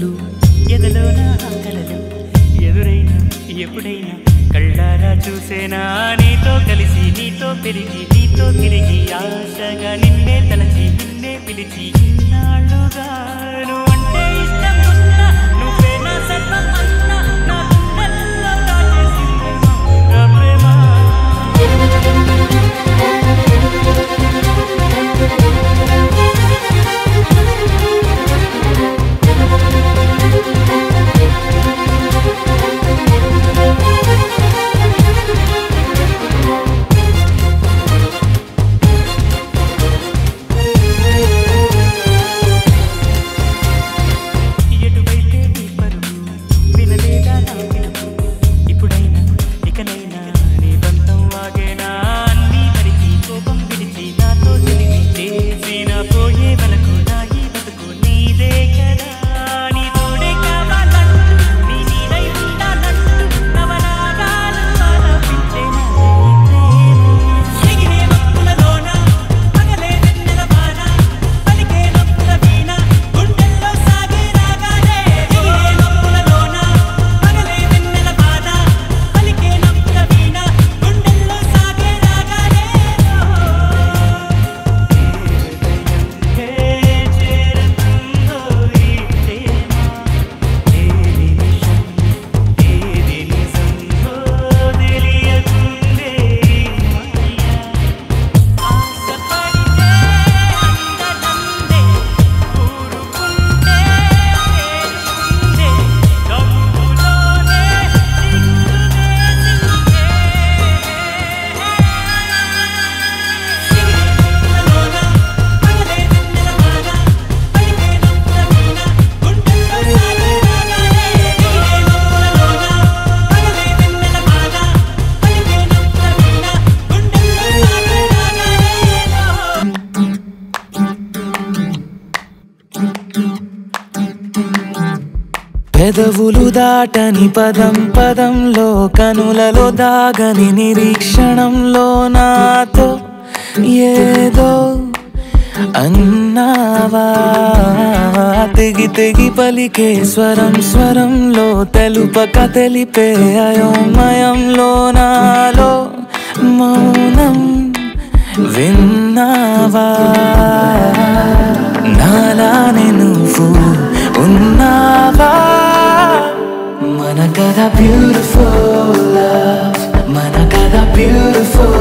కబుర్లు ఎదలోన కలలు ఎదురైనా ఎప్పుడైనా కళ్ళారా చూసేనా నీతో కలిసి నీతో పెరిగి నీతో తిరిగి ఆశగా నిన్నే తలచి నిన్నే పిలిచి ఇన్నాళ్ళుగా నువ్వంటే ఇష్టం ఉన్నా నువ్వే నా సర్వం అన్నా నా గుండెల్లో దాచేసిందేమో నా ప్రేమ. పెదవులు దాటని పదం పదంలో కనులలో దాగని నిరీక్షణంలో నాతో ఏదో అన్నావా తెగి తెగి పలికే స్వరం స్వరంలో తెలుపక తెలిపే అయోమయంలో నాలో మౌనం విన్నావా నాలానే నువ్వు ఉన్నావా మన కథ బ్యూటిఫుల్ లవ్ మన కథ బ్యూటిఫుల్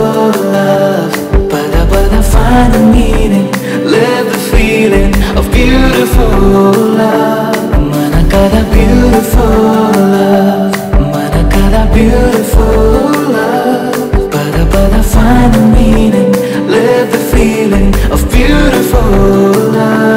లవ్ పద పద find the meaning live the feeling of beautiful love మన కథ beautiful love మన కథ beautiful love పద పద find the meaning live the feeling of beautiful love.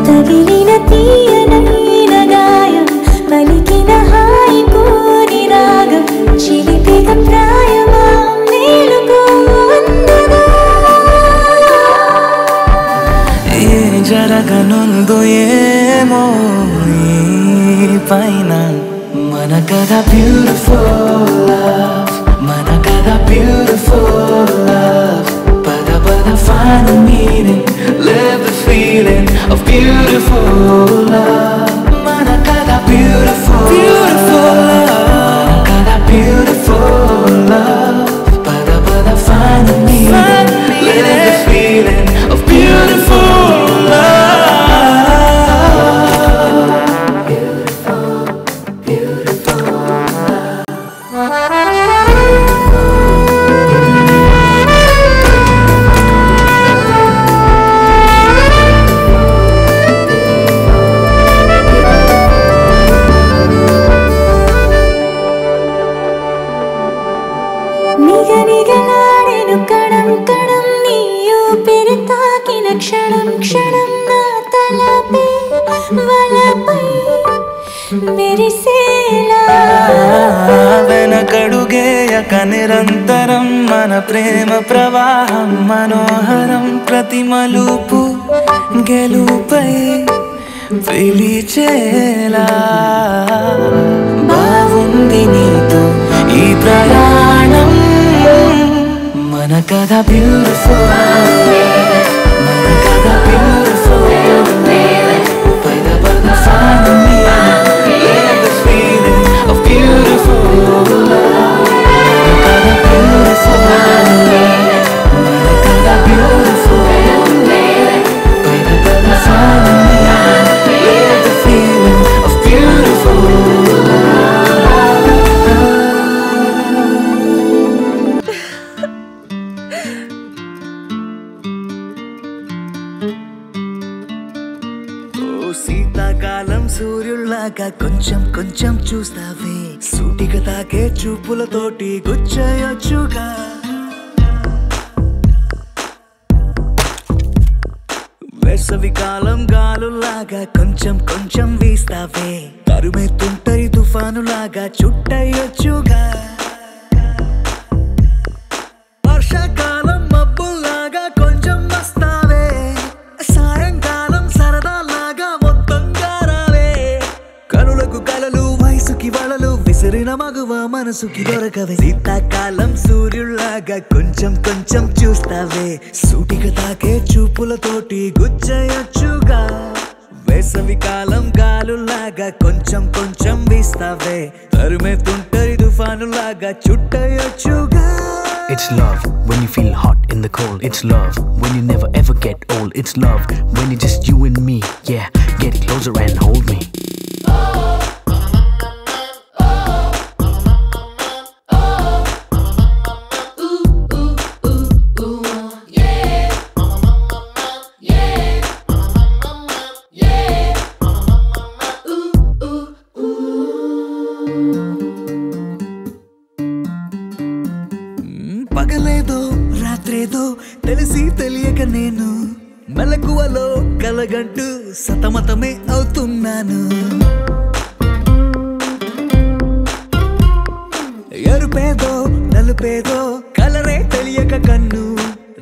తగిలిన తీయనైన గాయం పలికిన హాయి కోరి రాగం చిలిపిక ప్రాయమా మేలుకో అందగా ఏ జరగనుందో ఏమో ఈ పైన మన కథ బ్యూటిఫుల్ లవ్ మన కథ బ్యూటిఫుల్ లవ్ పద పద find the meaning live the feeling of beautiful love mana kada beautiful love mana kada beautiful love pada pada find the meaning live the feeling of beautiful love beautiful beautiful love నిగనిగలాడెను కణం కణం నీ ఊపిరి తాకిన క్షణం క్షణం నా తలపై వలపై మెరిసేలా వెనకడుగేయక నిరంతరం మన ప్రేమ ప్రవాహం మనోహరం ప్రతి మలుపు గెలుపై పిలిచేలా బాగుంది నీతో ఈ ప్రయాణం మన కథ బ్యూటిఫుల్ మన కథ బ్యూటిఫుల్ పద పద find me let this feeling of beautiful మన కథ beautiful మన కథ beautiful పద పద find me let the feeling of beautiful శీతాకాలం సూర్యుల్లాగా కొంచెం కొంచెం చూస్తావే సూటిగా తాకే చూపులతోటి గుచ్చయొచ్చుగా వేసవికాలం గాలులాగా కొంచెం కొంచెం వీస్తావే తరుమెత్తుంటరి తుఫానులాగా చుట్టయొచ్చుగా వర్షాకాలం మబ్బుల్లాగా కొంచెం వస్తావే సాయంకాలం సరదాలాగా మొత్తంగా రావే కనులకు కలలు వయసుకి వలలు విసిరిన మగువ మనసుకి దొరకవే శీతాకాలం సూర్యుల్లాగా కొంచెం కొంచెం చూస్తావే సూటిగా తాకే చూపులతోటి గుచ్చయొచ్చుగా వేసవికాలం గాలులాగా కొంచెం కొంచెం వీస్తావే తరుమెత్తుంటరి తుఫానులాగా చుట్టయొచ్చుగా It's love when you feel hot in the cold. It's love when you never ever get old. It's love when it's just you and me. Yeah, get closer and hold me. పగలేదో రాత్రేదో తెలిసి తెలియక నేను మెలకువలో కలగంటూ సతమతమే అవుతున్నాను ఎరుపేదో నలుపేదో కలరే తెలియక కన్ను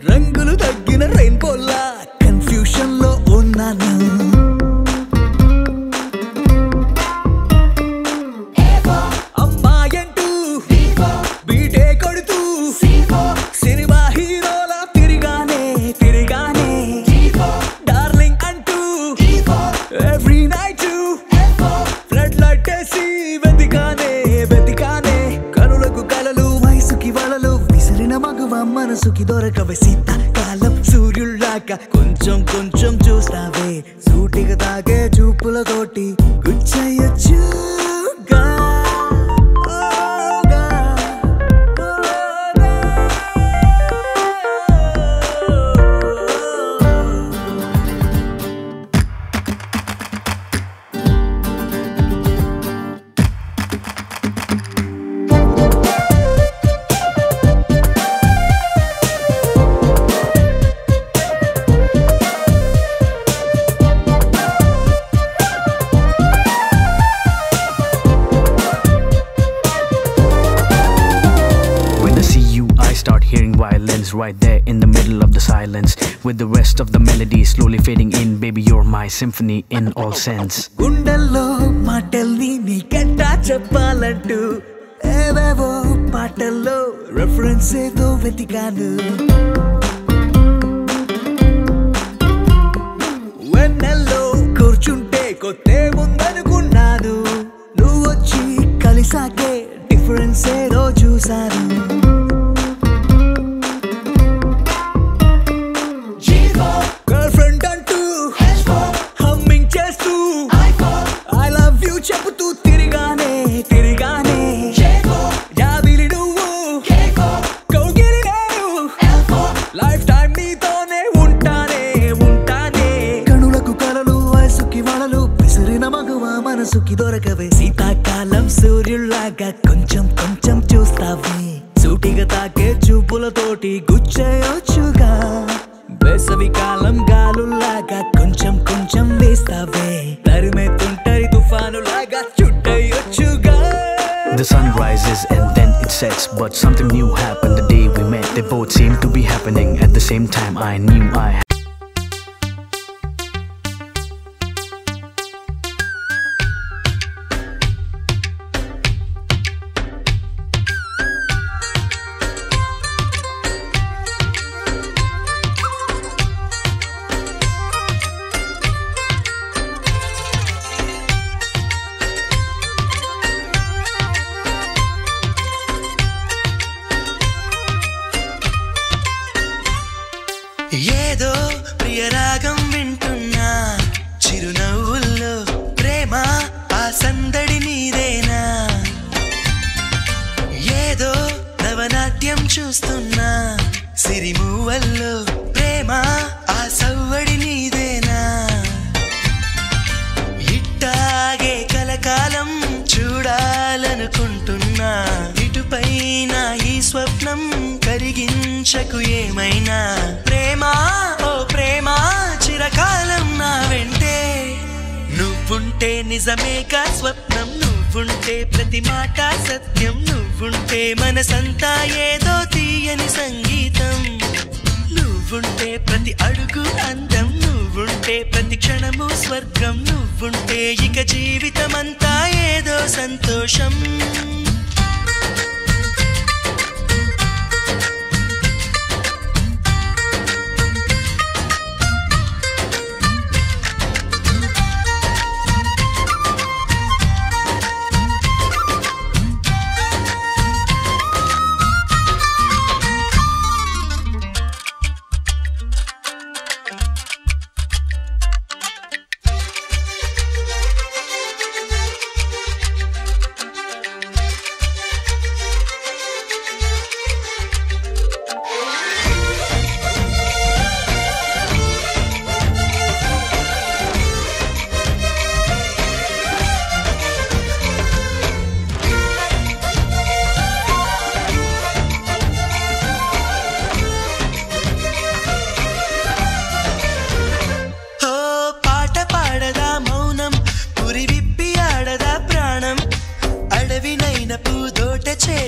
రంగులు తగ్గిన రెయిన్బోలా confusion లో ఉన్నాను అమ్మాయంటూ బీటే కొడుతూ సినిమా హీరోలా తిరిగానే తిరిగానే డార్లింగ్ అంటూ ఎవ్రీ నైట్ ఫ్లడ్ లైట్ వేసి వెతికానే వెతికానే కనులకు కలలు వయసుకి వలలు విసిరిన మగువ మనసుకి దొరకవే శీతాకాలం సూర్యుల్లాగా కొంచెం కొంచెం చూస్తావే సూటిగా తాగే చూపులతోటి గుచ్చయొచ్చుగా Violence right there in the middle of the silence with the rest of the melody slowly fading in. Baby, you're my symphony in all sense. గుండెల్లో మాటల్ని నీకెట్టా చెప్పాలంటూ ఏవేవో పాటల్లో రెఫరెన్స్ ఏదో వెతికాను వెన్నెల్లో కూర్చుంటే కొత్తే ముందనుకున్నాను నువ్వు వచ్చి కలిసాకే డిఫరెన్స్ ఏదో చూశాను చెబుతూ తిరిగానే తిరిగానే జాబిలి నువ్వు కౌగిలి నేను లైఫ్ టైం నీతోనే ఉంటానే ఉంటానే కనులకు కలలు వయసుకి వలలు విసిరిన మగువ మనసుకి దొరకవే శీతాకాలం సూర్యుల్లాగా కొంచెం కొంచెం చూస్తావే చేతులతోటి గుచ్చేయొచ్చుగా వేసవి కాలం గాలుల్లాగా కొంచెం కొంచెం వేస్తావే తరిమెత్తుంటరి తుఫానులాగా చుట్టయొచ్చుగా The sun rises and then it sets, but something new happened the day we met. They both seemed to be happening at the same time. I knew I ఏదో ప్రియరాగం వింటున్నా చిరునవ్వుల్లో ప్రేమ ఆ సందడి నీదేనా ఏదో నవనాట్యం చూస్తున్నా సిరిమూవల్లో ప్రేమ ఆ సవ్వడి నీదేనా ఇట్టాగే కలకాలం చూడాలనుకుంటున్నా ఇటుపైన ఈ స్వప్నం కరిగించకు ఏమైనా ప్రేమా ఓ ప్రేమా చిరకాలం నా వెంటే నువ్వుంటే నిజమేగా స్వప్నం నువ్వుంటే ప్రతి మాట సత్యం నువ్వుంటే మనసంతా ఏదో తీయని సంగీతం నువ్వుంటే ప్రతి అడుగు అందం నువ్వుంటే ప్రతి క్షణము స్వర్గం నువ్వుంటే ఇక జీవితమంతా ఏదో సంతోషం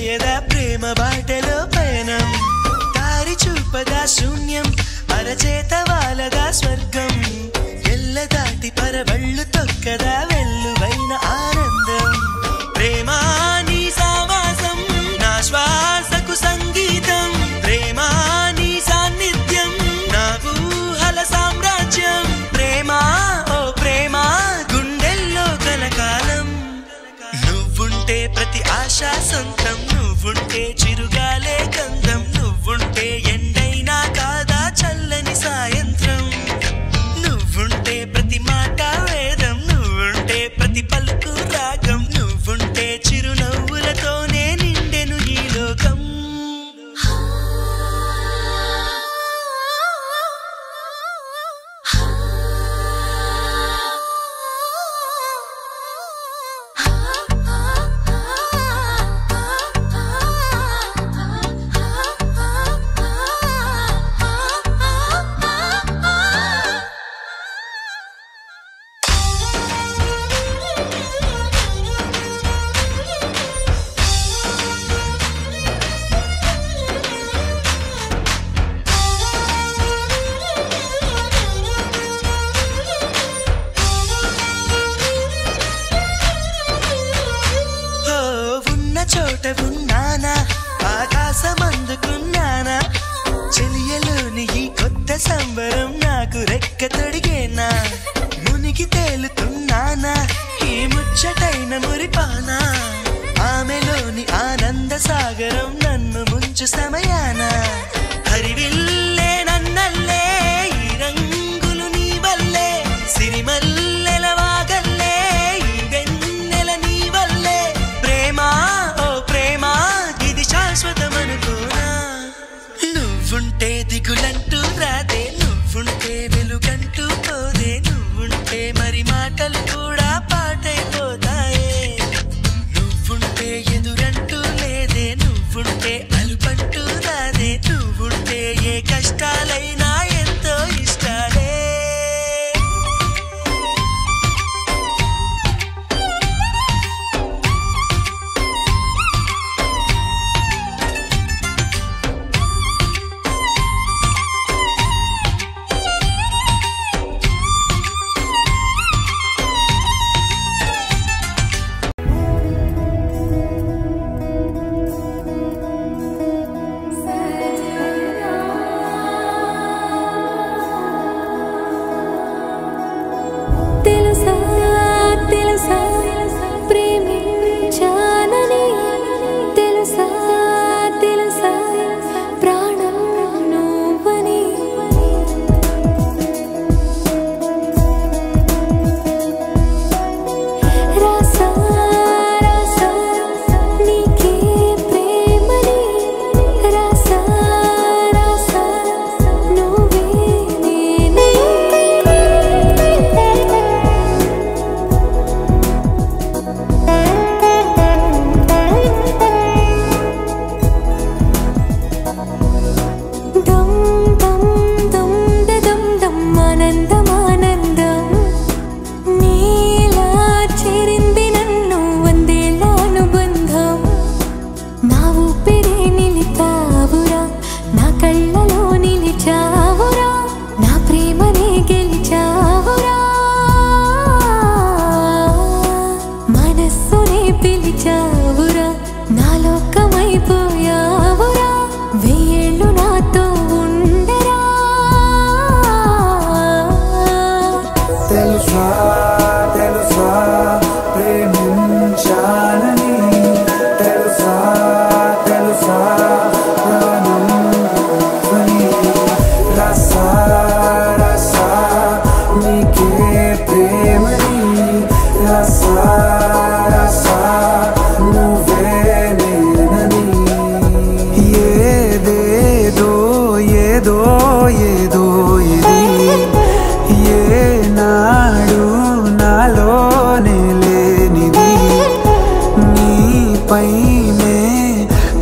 చేయదా ప్రేమ బాటలో పయనం దారి చూపదా శూన్యం అరచేత వాలదా స్వర్గం ఎల్ల దాటి పరవళ్ళు తొక్కదా వెల్లువైన ఆనందం ప్రేమా నీ సావాసం నా శ్వాసకు సంగీతం ప్రేమా నీ సాన్నిధ్యం నా ఊహల సామ్రాజ్యం ప్రేమా ఓ ప్రేమా గుండెల్లో కలకాలం నువ్వుంటే ప్రతి ఆశా సొంతం నువ్వుంటే చిరుగాలే గంధం నువ్వుంటే ఎండైనా కాదా చల్లని సాయంత్రం నువ్వుంటే ప్రతి మాట వేదం నువ్వుంటే ప్రతి పలుకు రాగం నువ్వుంటే చిరునవ్వులతోనే నిండెను ఈ లోకం చోట ఉన్నానా ఆకాశమందుకున్నానా చెలియలోని ఈ కొత్త సంబరం నాకు రెక్క తొడిగేనా మునిగి తేలుతున్నానా ఈ ముచ్చటైన మురిపానా ఆమెలోని ఆనంద సాగరం నన్ను ముంచు సమయాన హరివిల్లే నన్నల్లే ఈ రంగులు నీ వల్లే సిరిమల్లెల వాగల్లే ఈ వెన్నెల నీ వల్లే ప్రేమా శాశ్వతమనుకోనా నువ్వుంటే దిగులంటూ రాదే నువ్వుంటే వెలుగంటూ పోదే నువ్వుంటే మరి మాటలు కూడా పాటైపోతాయే నువ్వుంటే ఎదురంటూ లేదే నువ్వుంటే అలుపంటూ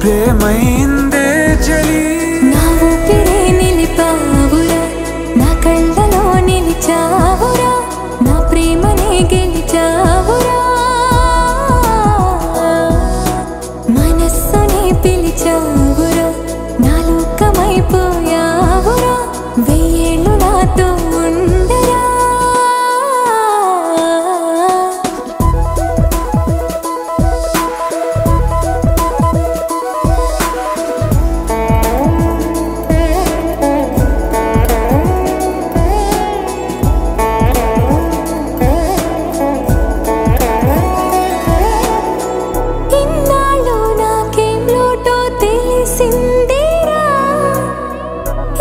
ప్రేమైందే చలి నా ఊపిరే నిలిపావురా నా కళ్ళలో నిలిచావురా నా ప్రేమనే గెలిచావురా మనస్సునే పిలిచావురా నా లోకమైపోయావురా వెయ్యేళ్ళు నాతో ఉండరా ఇన్నాళ్ళు నాకేం లోటో తెలిసిందిరా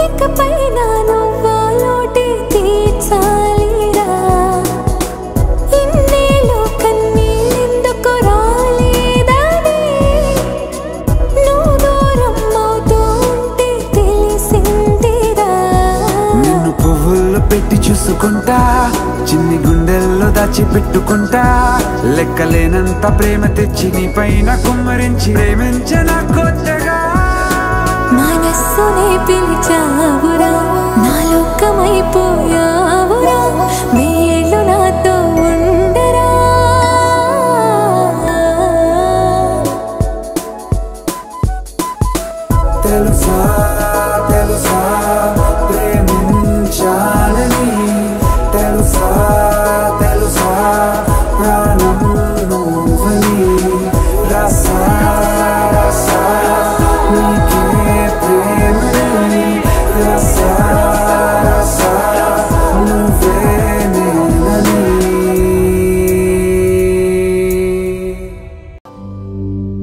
ఇకపై నా నువ్వా లోటే తీర్చాలిరా ఇన్నేళ్ళు కన్నీళ్ళెందుకు రాలేదని నువ్వు దూరం అవుతూ ఉంటే తెలిసిందిరా నిన్ను పువ్వుల్లో పెట్టి చూసుకుంటా చిన్ని గుండెల్లో దాచిపెట్టుకుంటా లెక్కలేనంత ప్రేమ తెచ్చి నీ పైన కుమ్మరించి ప్రేమించిన కొత్తగా మనస్సునే పిలిచావురా నా లోకమైపోయావురా వెయ్యేళ్ళు నాతో ఉండరా తెలుసా తెలుసా ప్రేమించాలని తెలుసా తెలుసా ప్రాణం నువ్వని రసా రసా నీకే ప్రేమని రసా రసా నువ్వే నేనని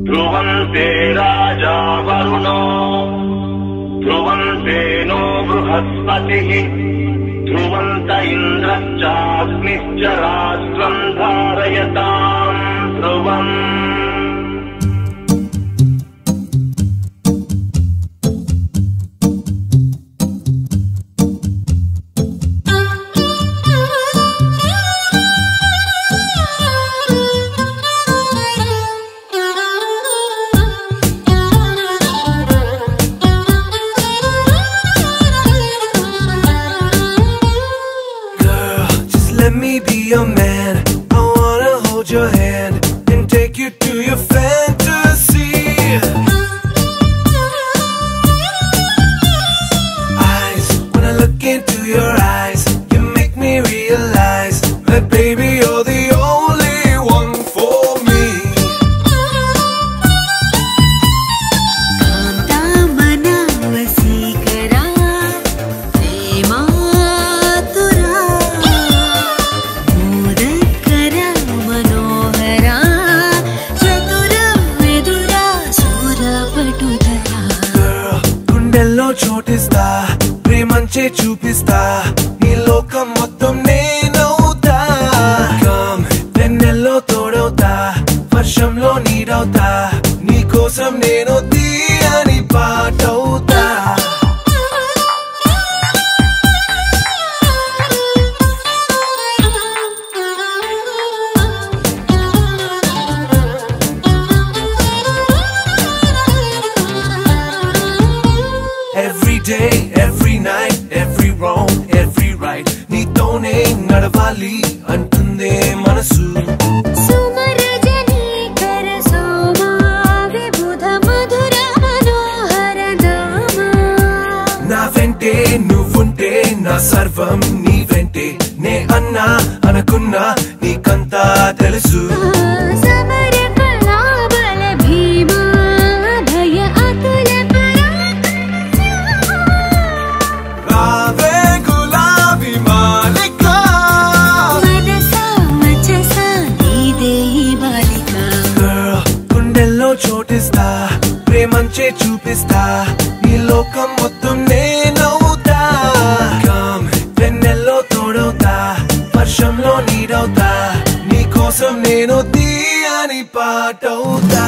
ध्रुवन्ते राजा वरुणो ध्रुवन्ते नो बृहस्पतिः ध्रुवन्त इन्द्रश्चाग्निश्च राष्ट्रम् धारयताम् ध्रुवम् Let me be your man. I wanna hold your hand and take you to your fantasy. Eyes, when I look into your eyes, you make me realize that baby you're the only one for me. గుండెల్లో చోటిస్తా ప్రేమంచే చూపిస్తా నీ లోకం మొత్తం నేనవుతా come వెన్నెల్లో తోడవుతా వర్షంలో నీడవుతా నీ కోసం నేను తీయని పాటవుతా Every day, every night, every wrong, every right నీతోనే నడవాలి అంటుందే మనసు సుమరజనీకర సోమా విబుధ మధుర మనోహర నామా నా వెంటే నువ్వుంటే నా సర్వం నీ వెంటే నే అన్నా అనుకున్నా నీకంతా తెలుసు సమర కళాబల భీమా భయ అతుల రావే గులాబీ మాలిక మనసా మచసా నీదే ఈ బాలిక Girl, గుండెల్లో చోటిస్తా ప్రేమంచే చూపిస్తా నీ లోకం మొత్తం నేనవుతా కమ్ వెన్నెల్లో తోడవుతా వర్షంలో నీడవుతా నీ కోసం నేను తీయని పాటవుతా